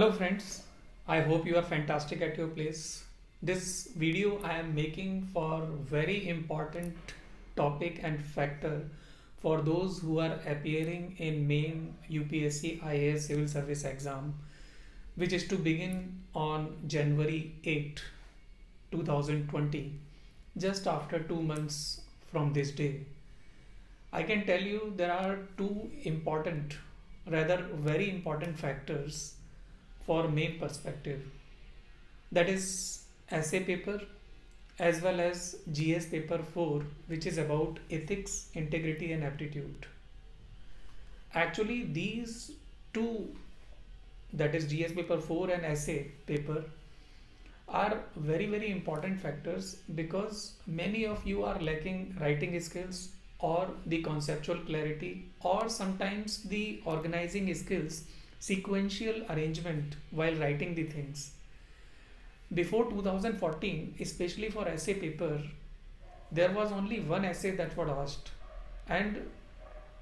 Hello friends, I hope you are fantastic at your place. This video I am making for very important topic and factor for those who are appearing in main UPSC IAS civil service exam, which is to begin on January 8, 2020, just after 2 months from this day. I can tell you there are two important, rather very important factors for main perspective, that is essay paper as well as GS paper 4, which is about ethics, integrity and aptitude. Actually these two, that is GS paper 4 and essay paper, are very important factors because many of you are lacking writing skills or the conceptual clarity or sometimes the organizing skills, sequential arrangement while writing the things. Before 2014, especially for essay paper, there was only one essay that was asked, and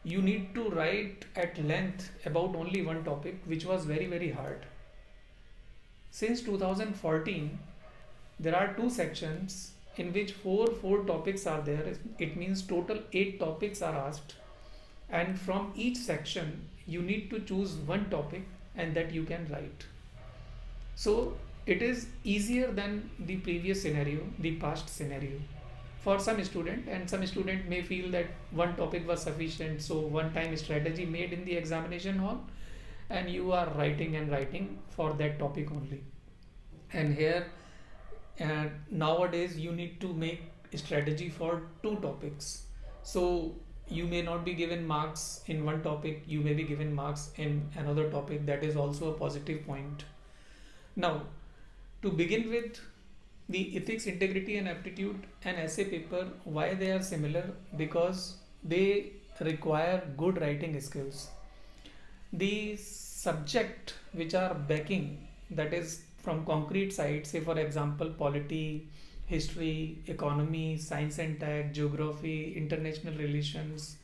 you need to write at length about only one topic, which was very hard. Since 2014, there are two sections in which four topics are there. It means total 8 topics are asked, and from each section you need to choose one topic and that you can write. So it is easier than the previous scenario, the past scenario, for some student, and some student may feel that one topic was sufficient, so one time strategy made in the examination hall and you are writing and writing for that topic only. And here nowadays you need to make strategy for two topics, so you may not be given marks in one topic, you may be given marks in another topic. That is also a positive point. Now, to begin with, the ethics, integrity and aptitude and essay paper, why they are similar? Because they require good writing skills. The subject which are backing, that is from concrete side, say for example polity, history, economy, science and tech, geography, international relations,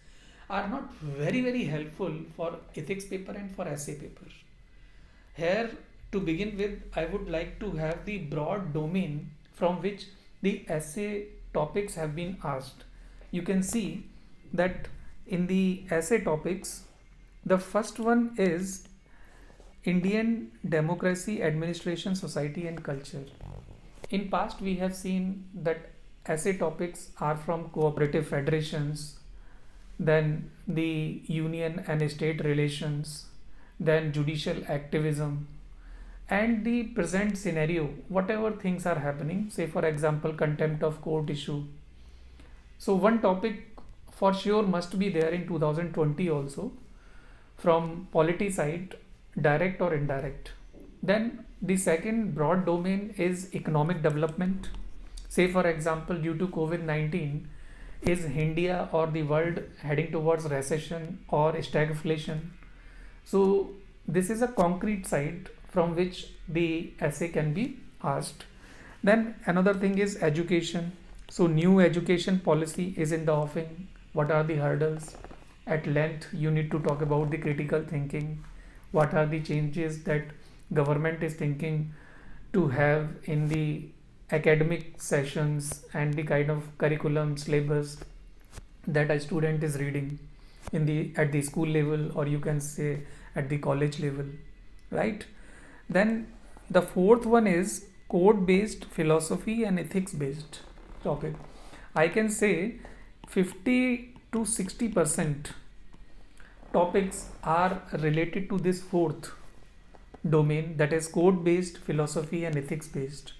are not very helpful for ethics paper and for essay paper. Here, to begin with, I would like to have the broad domain from which the essay topics have been asked. You can see that in the essay topics, the first one is Indian Democracy, Administration, Society and Culture. In past we have seen that essay topics are from cooperative federations, then the union and state relations, then judicial activism, and the present scenario, whatever things are happening, say for example contempt of court issue. So one topic for sure must be there in 2020 also, from polity side, direct or indirect. Then the second broad domain is economic development. Say for example, due to COVID-19, is India or the world heading towards recession or stagflation? So this is a concrete side from which the essay can be asked. Then another thing is education. So new education policy is in the offing. What are the hurdles? At length you need to talk about the critical thinking. What are the changes that government is thinking to have in the academic sessions and the kind of curriculum syllabus that a student is reading in the at the school level, or you can say at the college level, right? Then the fourth one is code based philosophy and ethics based topic. I can say 50 to 60% topics are related to this fourth domain, that is code based philosophy and ethics based.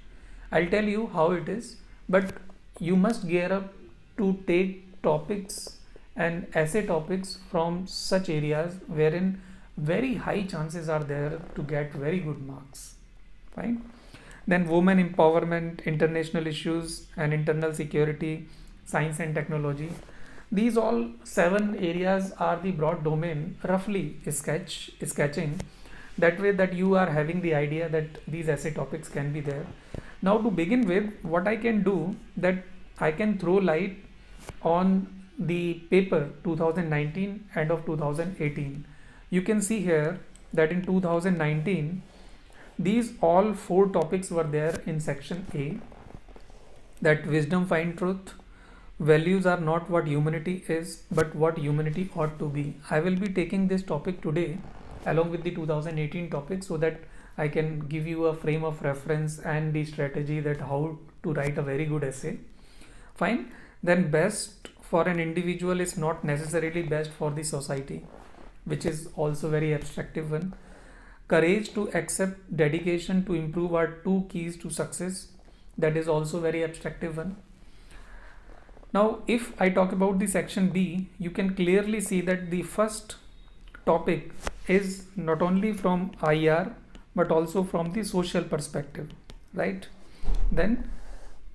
I'll tell you how it is, but you must gear up to take topics and essay topics from such areas wherein very high chances are there to get very good marks. Fine. Then women empowerment, international issues and internal security, science and technology. These all 7 areas are the broad domain, roughly sketching, that way that you are having the idea that these essay topics can be there. Now to begin with, what I can do, that I can throw light on the paper 2019 and of 2018. You can see here that in 2019 These all 4 topics were there in section A, that wisdom find truth, values are not what humanity is but what humanity ought to be. I will be taking this topic today along with the 2018 topic so that I can give you a frame of reference and the strategy that how to write a very good essay. Fine. Then best for an individual is not necessarily best for the society, which is also very abstractive one. Courage to accept dedication to improve are 2 keys to success. That is also very abstractive one. Now, if I talk about the section B, you can clearly see that the first topic is not only from IR but also from the social perspective, right? Then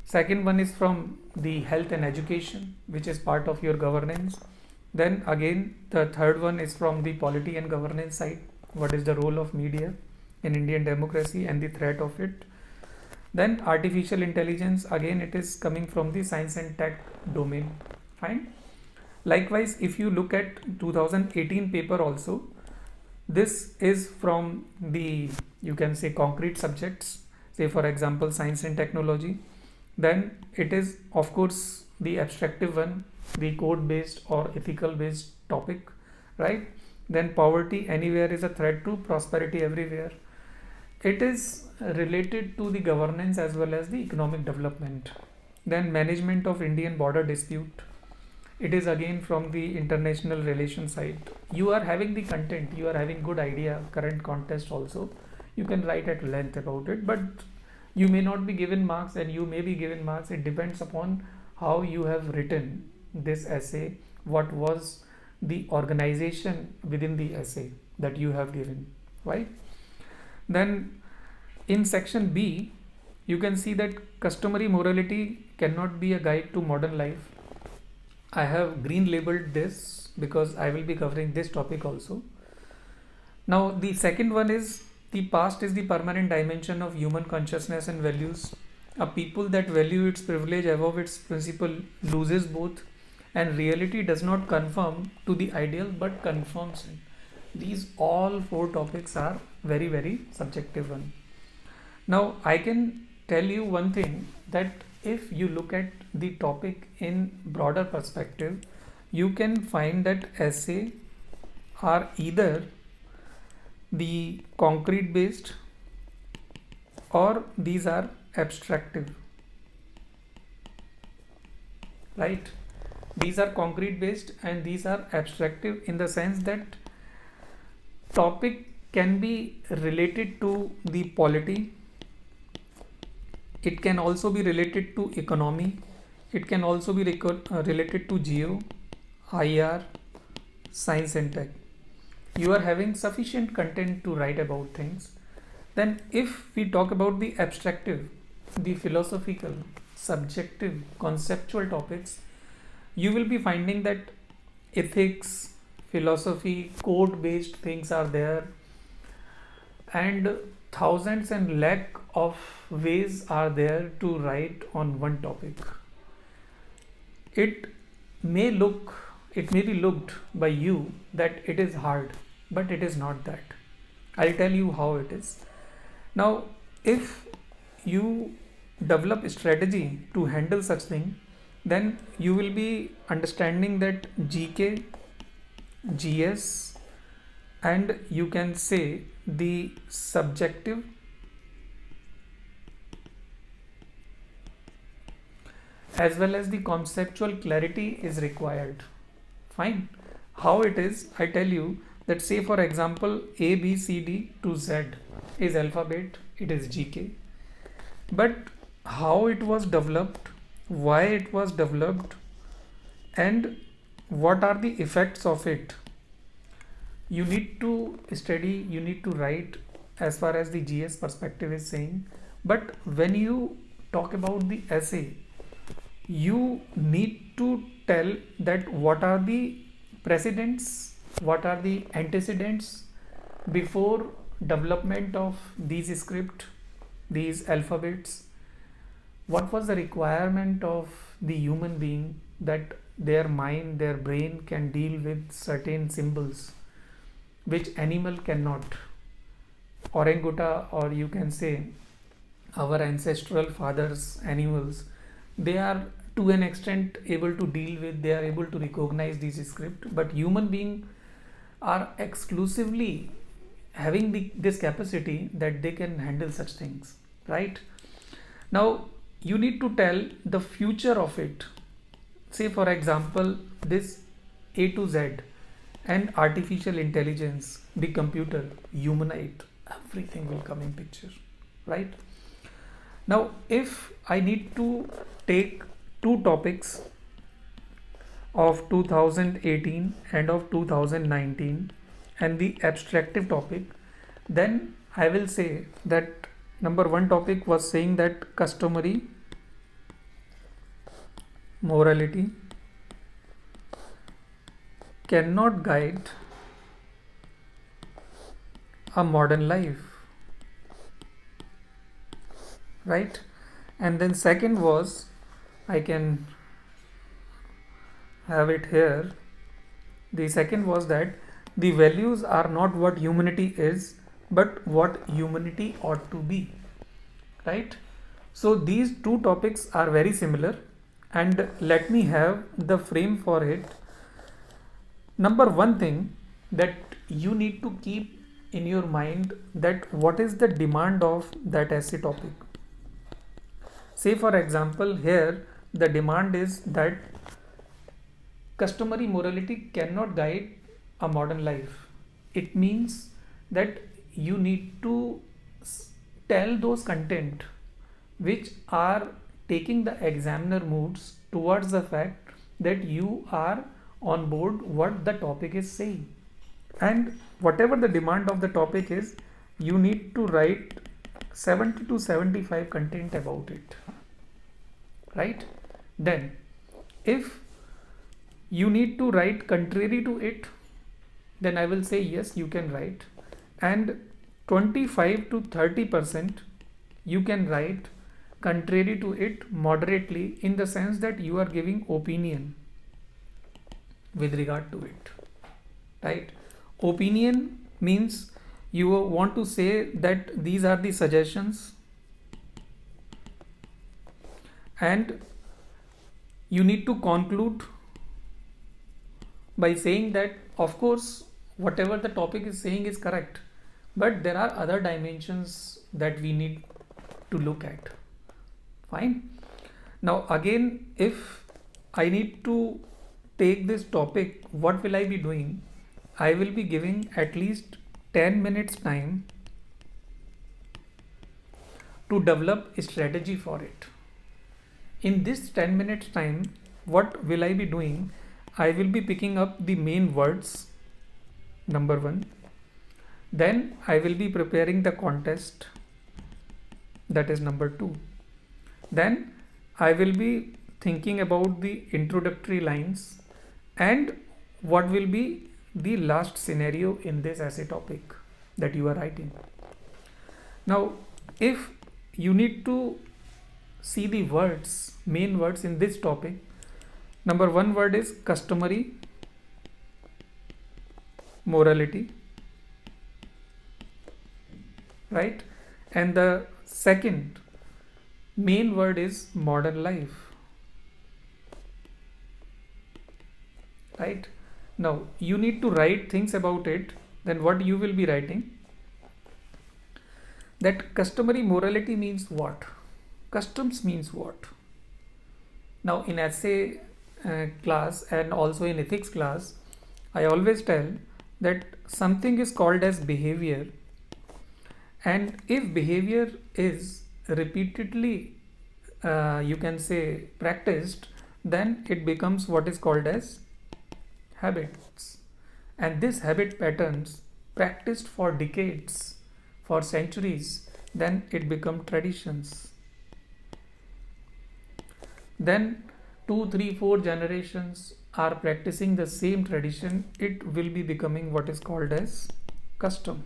second one is from the health and education, which is part of your governance. Then again, the third one is from the polity and governance side. What is the role of media in Indian democracy and the threat of it? Then artificial intelligence, again it is coming from the science and tech domain. Fine. Likewise, if you look at 2018 paper also, this is from the, you can say, concrete subjects, say for example science and technology. Then it is of course the abstractive one, the code based or ethical based topic, right? Then poverty anywhere is a threat to prosperity everywhere. It is related to the governance as well as the economic development. Then management of Indian border dispute. It is again from the international relations side. You are having the content, you are having good idea, current context also. You can write at length about it, but you may not be given marks and you may be given marks. It depends upon how you have written this essay, what was the organization within the essay that you have given, right? Then in section B, you can see that customary morality cannot be a guide to modern life. I have green labeled this because I will be covering this topic also. Now the second one is the past is the permanent dimension of human consciousness and values. A people that value its privilege above its principle loses both, and reality does not conform to the ideal but conforms it. These all 4 topics are very subjective one. Now I can tell you one thing, that if you look at the topic in broader perspective, you can find that essay are either the concrete based or these are abstractive, right? These are concrete based and these are abstractive in the sense that topic can be related to the polity, it can also be related to economy, it can also be related to geo, IR, science and tech. You are having sufficient content to write about things. Then if we talk about the abstractive, the philosophical, subjective, conceptual topics, you will be finding that ethics, philosophy, code based things are there, and thousands and lakh of ways are there to write on one topic. It may be looked by you that it is hard, but it is not that. I'll tell you how it is. Now, if you develop a strategy to handle such thing, then you will be understanding that GK, GS, and you can say the subjective as well as the conceptual clarity is required. Fine. How it is, I tell you that, say for example A B C D to Z is alphabet, it is GK, but how it was developed, why it was developed, and what are the effects of it, you need to study, you need to write as far as the GS perspective is saying. But when you talk about the essay, you need to tell that what are the precedents, what are the antecedents before development of these script, these alphabets, what was the requirement of the human being that their mind, their brain can deal with certain symbols which animal cannot. orangutan, or you can say our ancestral fathers, animals, they are to an extent able to deal with, they are able to recognize these script, but human being are exclusively having this capacity that they can handle such things, right? Now you need to tell the future of it. Say for example, this A to Z and artificial intelligence, the computer, humanoid, everything will come in picture, right? Now if I need to take two topics of 2018 and of 2019 and the abstractive topic, then I will say that number one topic was saying that customary morality cannot guide a modern life, right? And then second was, I can have it here, the second was that the values are not what humanity is, but what humanity ought to be, right? So these two topics are very similar, and let me have the frame for it. Number one thing that you need to keep in your mind, that what is the demand of that essay topic. Say for example, here the demand is that customary morality cannot guide a modern life. It means that you need to tell those content which are taking the examiner moods towards the fact that you are on board what the topic is saying, and whatever the demand of the topic is, you need to write 70 to 75 content about it, right? Then if you need to write contrary to it, then I will say yes, you can write, and 25 to 30% you can write contrary to it moderately, in the sense that you are giving opinion with regard to it, right? Opinion means you want to say that these are the suggestions, and you need to conclude by saying that of course whatever the topic is saying is correct, but there are other dimensions that we need to look at. Fine. Now again, if I need to take this topic, what will I be doing? I will be giving at least 10 minutes time to develop a strategy for it. In this 10 minutes time, what will I be doing? I will be picking up the main words, number one. Then I will be preparing the contest, that is number two. Then I will be thinking about the introductory lines and what will be the last scenario in this essay topic that you are writing. Now, if you need to see the words, main words in this topic, number one word is customary morality, right? And the second main word is modern life, right? Now you need to write things about it. Then what you will be writing, that customary morality means what, customs means what. Now in essay class and also in ethics class, I always tell that something is called as behavior, and if behavior is repeatedly you can say practiced, then it becomes what is called as habits, and this habit patterns practiced for decades, for centuries, then it become traditions. Then 2, 3, 4 generations are practicing the same tradition, it will be becoming what is called as custom,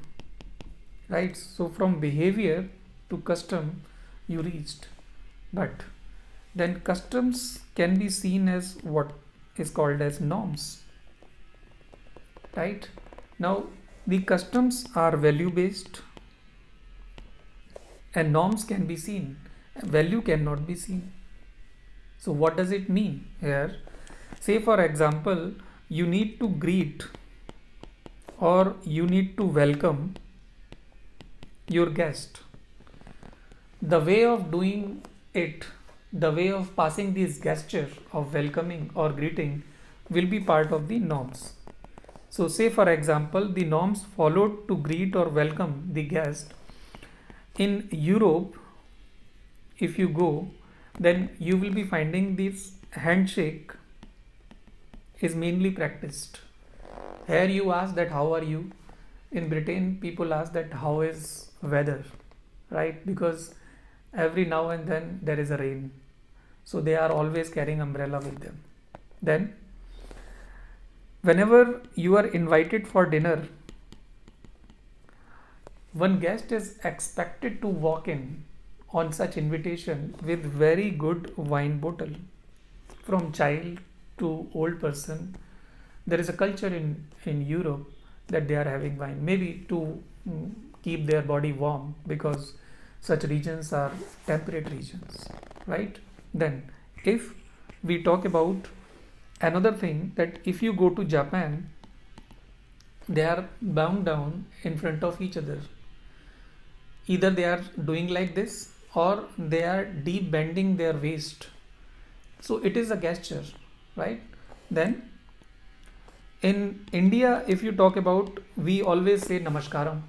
right? So from behavior to custom you reached, but then customs can be seen as what is called as norms, right? Now the customs are value based, and norms can be seen, value cannot be seen. So what does it mean here? Say for example, you need to greet or you need to welcome your guest. The way of doing it, the way of passing this gesture of welcoming or greeting will be part of the norms. So say for example, the norms followed to greet or welcome the guest. In Europe, if you go, then you will be finding this handshake is mainly practiced. Here you ask that how are you? In Britain, people ask that how is weather, right? Because every now and then there is a rain, so they are always carrying umbrella with them. Then whenever you are invited for dinner, one guest is expected to walk in on such invitation with very good wine bottle. From child to old person, there is a culture in Europe that they are having wine, maybe to keep their body warm, because such regions are temperate regions, right? Then if we talk about another thing, that if you go to Japan, they are bound down in front of each other. Either they are doing like this or they are deep bending their waist. So it is a gesture, right? Then in India, if you talk about, we always say namaskaram.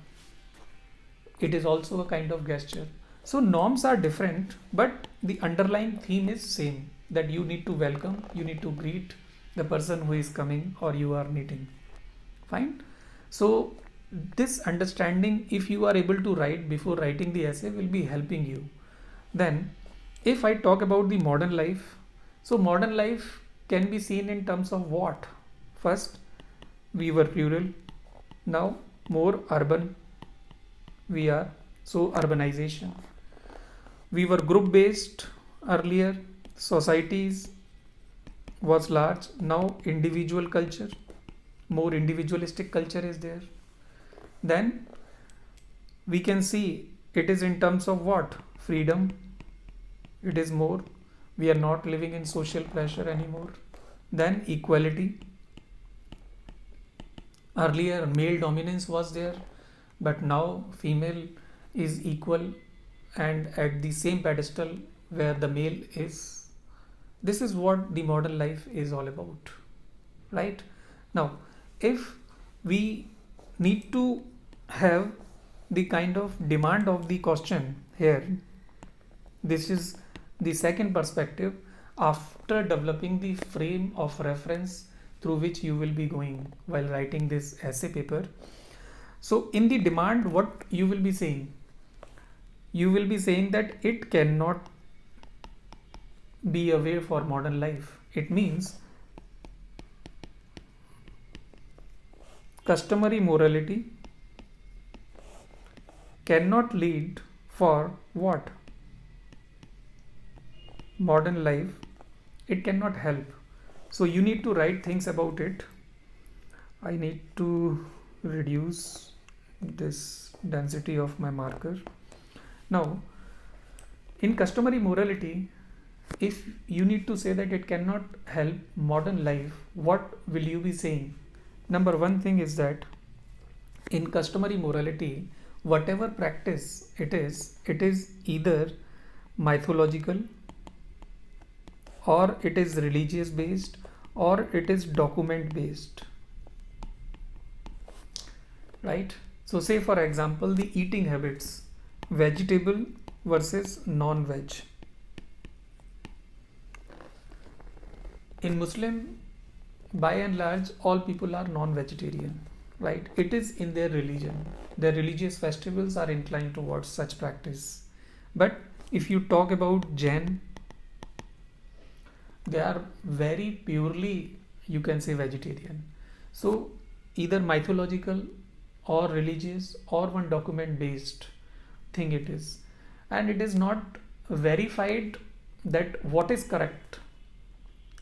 It is also a kind of gesture. So norms are different, but the underlying theme is same, that you need to welcome, you need to greet the person who is coming or you are meeting. Fine. So this understanding, if you are able to write before writing the essay, will be helping you. Then if I talk about the modern life, so modern life can be seen in terms of what? First, we were plural, now more urban we are, so urbanization. We were group based earlier, societies was large, now individual culture, more individualistic culture is there. Then we can see it is in terms of what? Freedom, it is more, we are not living in social pressure anymore. Then equality, earlier male dominance was there, but now female is equal and at the same pedestal where the male is. This is what the modern life is all about, right? Now if we need to have the kind of demand of the question here, this is the second perspective after developing the frame of reference through which you will be going while writing this essay paper. So in the demand, what you will be saying? You will be saying that it cannot be a way for modern life. It means customary morality cannot lead for what? Modern life. It cannot help. So you need to write things about it. I need to reduce this density of my marker. Now in customary morality, if you need to say that it cannot help modern life, what will you be saying? Number one thing is that in customary morality, whatever practice it is either mythological, or it is religious based, or it is document based, right? So say for example, the eating habits, vegetable versus non-veg. In Muslim, by and large, all people are non-vegetarian, right? It is in their religion. Their religious festivals are inclined towards such practice. But if you talk about Jain, they are very purely, you can say, vegetarian. So either mythological or religious or one document based thing it is, and it is not verified that what is correct.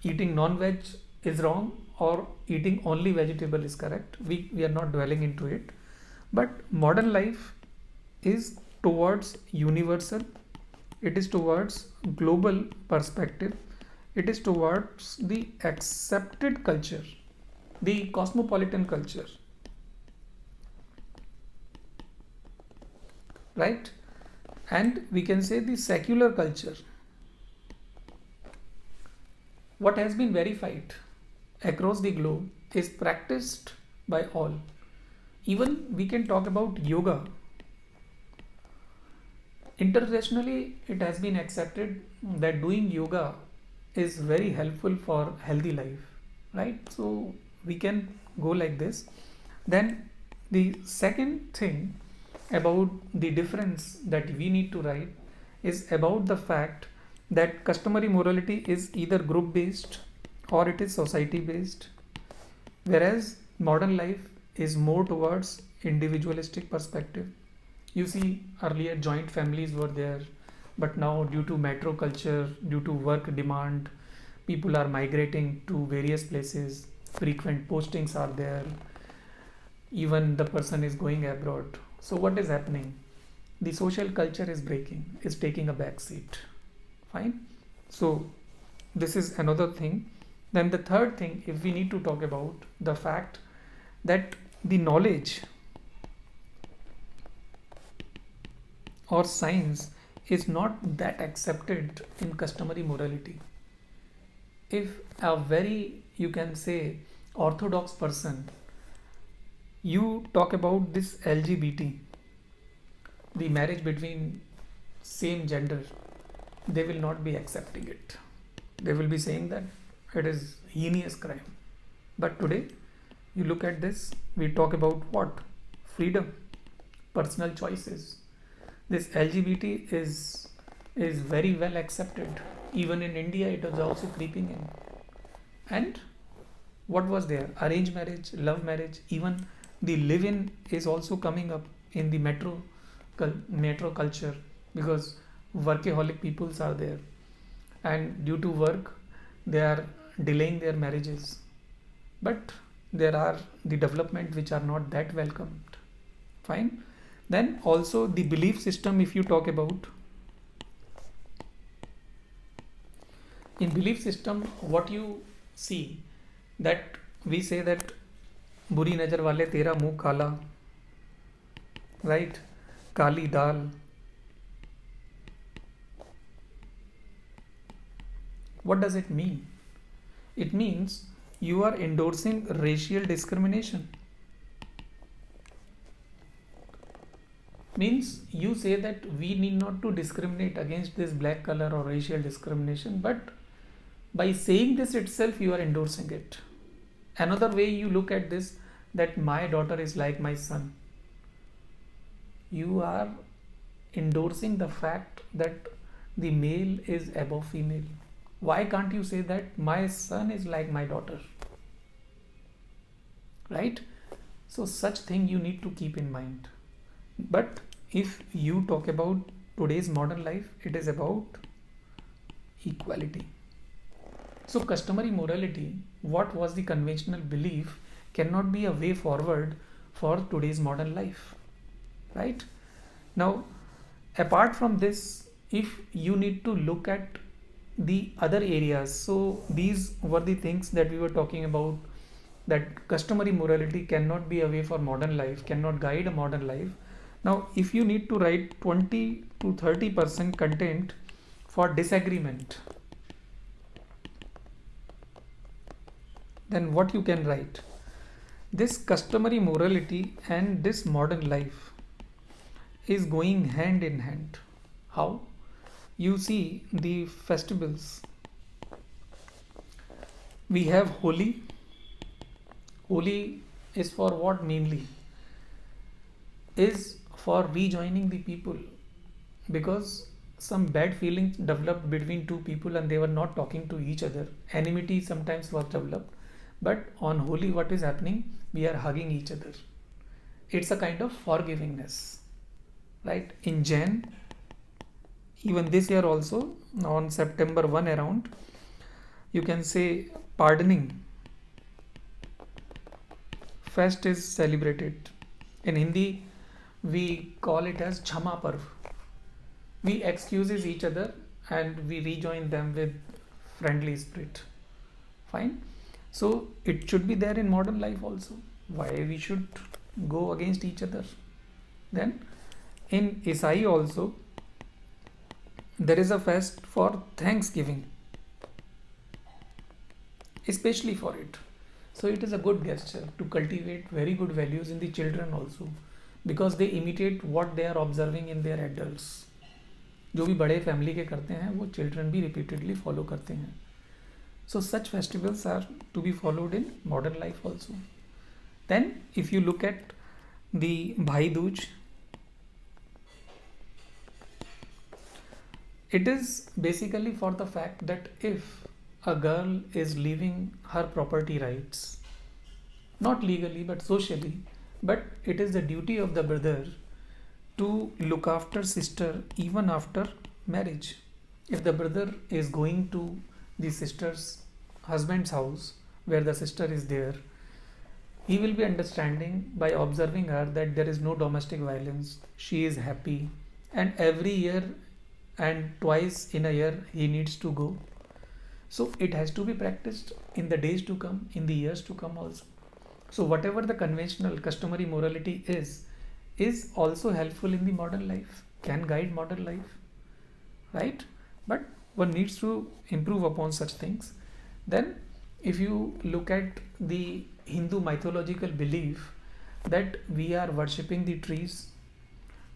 Eating non-veg is wrong or eating only vegetable is correct. We are not dwelling into it, but modern life is towards universal, it is towards global perspective, it is towards the accepted culture, the cosmopolitan culture, right? And we can say the secular culture, what has been verified across the globe is practiced by all. Even we can talk about yoga. Internationally, it has been accepted that doing yoga is very helpful for healthy life, right? So we can go like this. Then the second thing about the difference that we need to write is about the fact that customary morality is either group based or it is society based, whereas modern life is more towards individualistic perspective. You see, earlier joint families were there, but now due to metro culture, due to work demand, people are migrating to various places, frequent postings are there, even the person is going abroad. So what is happening? The social culture is breaking, is taking a back seat. Fine. So this is another thing. Then the third thing, if we need to talk about the fact that the knowledge or science is not that accepted in customary morality. If a very, you can say, orthodox person, you talk about this LGBT, the marriage between same gender, they will not be accepting it. They will be saying that it is heinous crime. But today, you look at this, we talk about what? Freedom, personal choices. This LGBT is very well accepted. Even in India, it was also creeping in. And what was there? Arranged marriage, love marriage, even the live-in is also coming up in the metro culture, because workaholic peoples are there, and due to work they are delaying their marriages. But there are the development which are not that welcomed. Fine. Then also the belief system, if you talk about, in belief system, what you see, that we say that बुरी नज़र वाले तेरा मुंह काला, right? Kali dal. What does it mean? It means you are endorsing racial discrimination. Means you say that we need not to discriminate against this black color or racial discrimination, but by saying this itself you are endorsing it. Another way you look at this, that my daughter is like my son, you are endorsing the fact that the male is above female. Why can't you say that my son is like my daughter? Right? So such thing you need to keep in mind. But if you talk about today's modern life, it is about equality. So customary morality, what was the conventional belief, cannot be a way forward for today's modern life. Right? Now, apart from this, if you need to look at the other areas, so these were the things that we were talking about, that customary morality cannot be a way for modern life, cannot guide a modern life. Now, if you need to write 20 to 30% content for disagreement, then what you can write? This customary morality and this modern life is going hand in hand. How? You see the festivals. We have Holi. Holi is for what mainly? Is for rejoining the people, because some bad feelings developed between two people and they were not talking to each other. Enmity sometimes was developed. But on Holi, what is happening? We are hugging each other. It's a kind of forgivingness. Right? In Jain, even this year also, on September 1 around, you can say pardoning fest is celebrated. In Hindi, we call it as Chama Parv. We excuses each other and we rejoin them with friendly spirit. Fine. So it should be there in modern life also. Why we should go against each other? Then in Isai also there is a fest for Thanksgiving, especially for it. So it is a good gesture to cultivate very good values in the children also, because they imitate what they are observing in their adults. जो भी बड़े family के करते हैं वो children भी repeatedly follow करते हैं. So such festivals are to be followed in modern life also. Then if you look at the Bhai Dooj, it is basically for the fact that if a girl is leaving her property rights, not legally but socially, but it is the duty of the brother to look after sister even after marriage. If the brother is going to the sister's husband's house where the sister is there, he will be understanding by observing her that there is no domestic violence, she is happy, and every year and twice in a year he needs to go. So it has to be practiced in the days to come, in the years to come also. So whatever the conventional customary morality is also helpful in the modern life, can guide modern life, right? But one needs to improve upon such things. Then if you look at the Hindu mythological belief that we are worshipping the trees,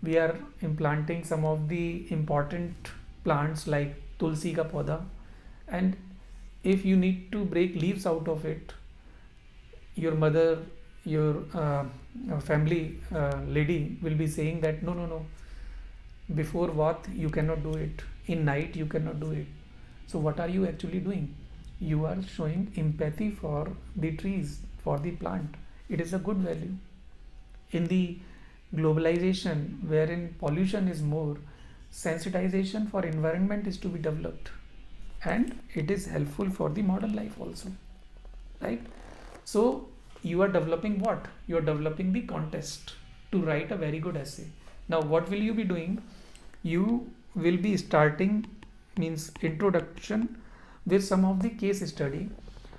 we are implanting some of the important plants like tulsi ka poda, and if you need to break leaves out of it, your mother, your family lady will be saying that no, before what you cannot do it, in night you cannot do it. So what are you actually doing? You are showing empathy for the trees, for the plant. It is a good value. In the globalization wherein pollution is more, sensitization for environment is to be developed, and it is helpful for the modern life also, right? So you are developing what? You are developing the contest to write a very good essay. Now what will you be doing? You will be starting, means introduction, with some of the case study.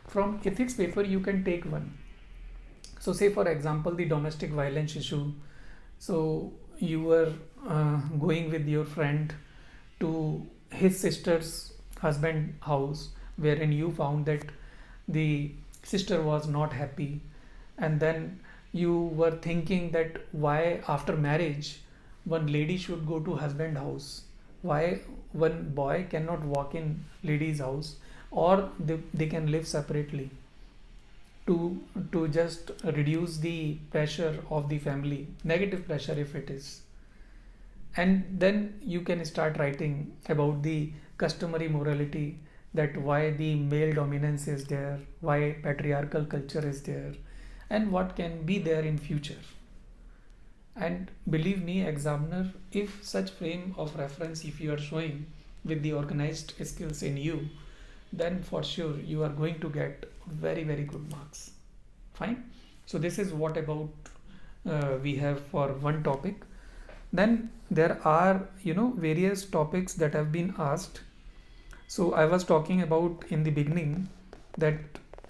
From ethics paper you can take one. So say for example the domestic violence issue. So you were going with your friend to his sister's husband house, wherein you found that the sister was not happy, and then you were thinking that why after marriage one lady should go to husband house, why one boy cannot walk in lady's house, or they can live separately to just reduce the pressure of the family, negative pressure if it is. And then you can start writing about the customary morality, that why the male dominance is there, why patriarchal culture is there, and what can be there in future. And believe me, examiner, if such frame of reference if you are showing with the organized skills in you, then for sure you are going to get very good marks. Fine. So this is what about we have for one topic. Then there are various topics that have been asked. So I was talking about in the beginning that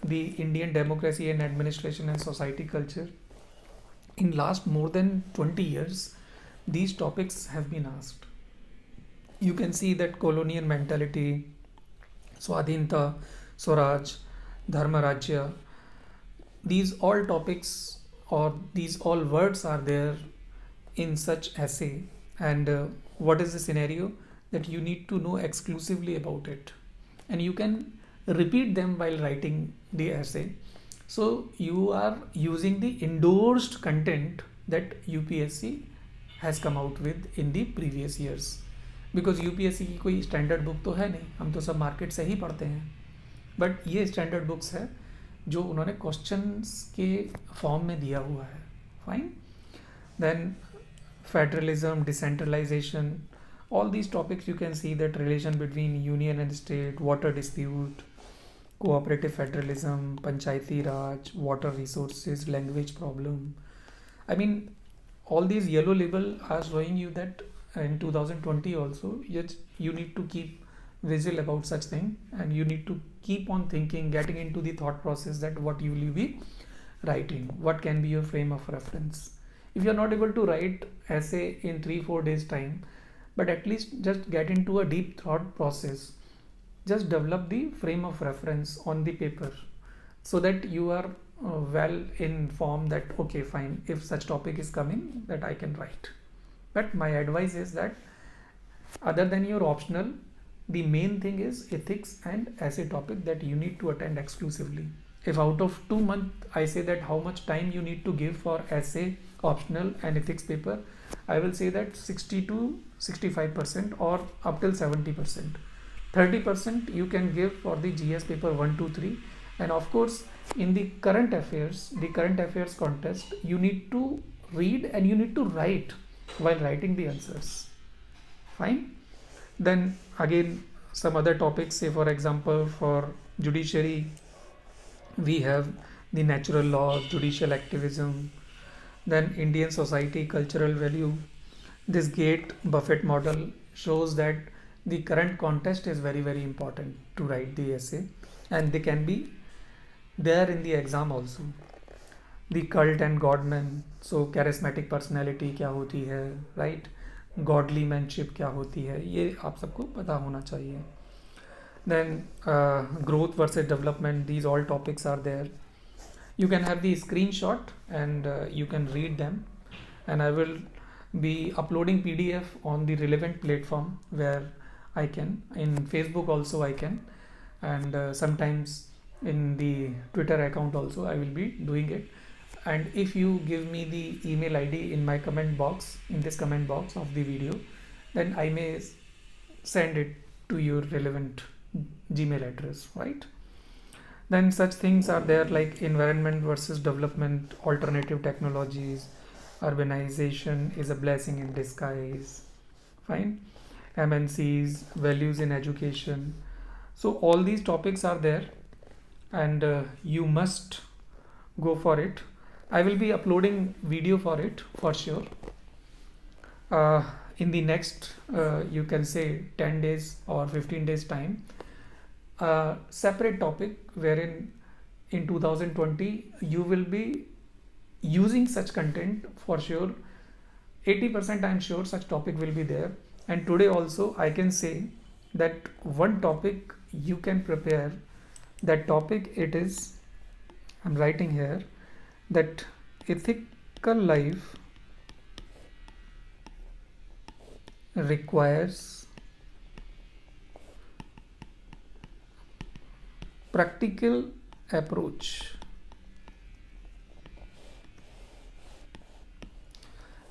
the Indian democracy and administration and society culture, in last more than 20 years these topics have been asked. You can see that colonial mentality, Swadhinta, Swaraj, Dharma Rajya, these all topics or these all words are there in such essay. And what is the scenario? That you need to know exclusively about it, and you can repeat them while writing the essay. So you are using the endorsed content that UPSC has come out with in the previous years, because UPSC की कोई standard book तो है नहीं, हम तो सब market से ही पढ़ते हैं, बट ये स्टैंडर्ड बुक्स है जो उन्होंने क्वेश्चंस के फॉर्म में दिया हुआ है. Fine. Then federalism, decentralisation, all these topics you can see that relation between union and state, water dispute, cooperative federalism, panchayati raj, water resources, language problem. I mean, all these yellow label are showing you that in 2020 also, yet you need to keep visual about such thing, and you need to keep on thinking, getting into the thought process that what you will be writing, what can be your frame of reference. If you are not able to write essay in 3-4 days time, but at least just get into a deep thought process, just develop the frame of reference on the paper, so that you are well informed that okay fine, if such topic is coming, that I can write. But my advice is that other than your optional, the main thing is ethics and essay topic that you need to attend exclusively. If out of 2 months I say that how much time you need to give for essay, optional and ethics paper, I will say that 60 to 65% or up till 70%. 30% you can give for the GS paper 1, 2, 3, and of course in the current affairs contest, you need to read and you need to write while writing the answers. Fine. Then again some other topics, say for example for judiciary we have the natural law, judicial activism, then Indian society, cultural value. This Gate Buffett model shows that the current context is very very important to write the essay, and they can be there in the exam also. The cult and godman, so charismatic personality क्या होती है, right? Godly manship क्या होती है, ये आप सबको पता होना चाहिए. Then growth versus development, these all topics are there. You can have the screenshot and you can read them, and I will be uploading PDF on the relevant platform where I can, in Facebook also I can, and sometimes in the Twitter account also I will be doing it. And if you give me the email ID in my comment box, in this comment box of the video, then I may send it to your relevant Gmail address, right? Then such things are there like environment versus development, alternative technologies, urbanization is a blessing in disguise, fine, MNCs, values in education. So all these topics are there, and you must go for it. I will be uploading video for it for sure in the next you can say 10 days or 15 days time. Separate topic wherein in 2020 you will be using such content for sure. 80% I am sure such topic will be there, and today also I can say that one topic you can prepare. That topic, it is, I'm writing here, that ethical life requires practical approach.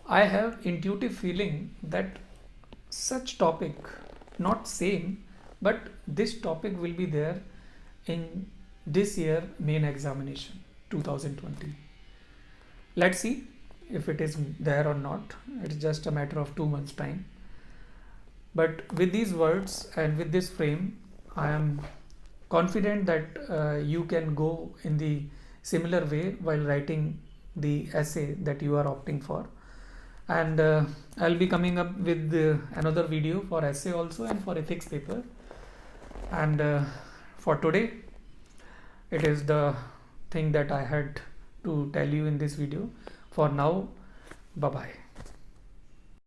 I have intuitive feeling that such topic, not same, but this topic will be there in this year main examination 2020. Let's see if it is there or not. It's just a matter of 2 months time. But with these words and with this frame, I am confident that you can go in the similar way while writing the essay that you are opting for. And I'll be coming up with another video for essay also and for ethics paper. And for today, it is the thing that I had to tell you in this video. For now, bye bye.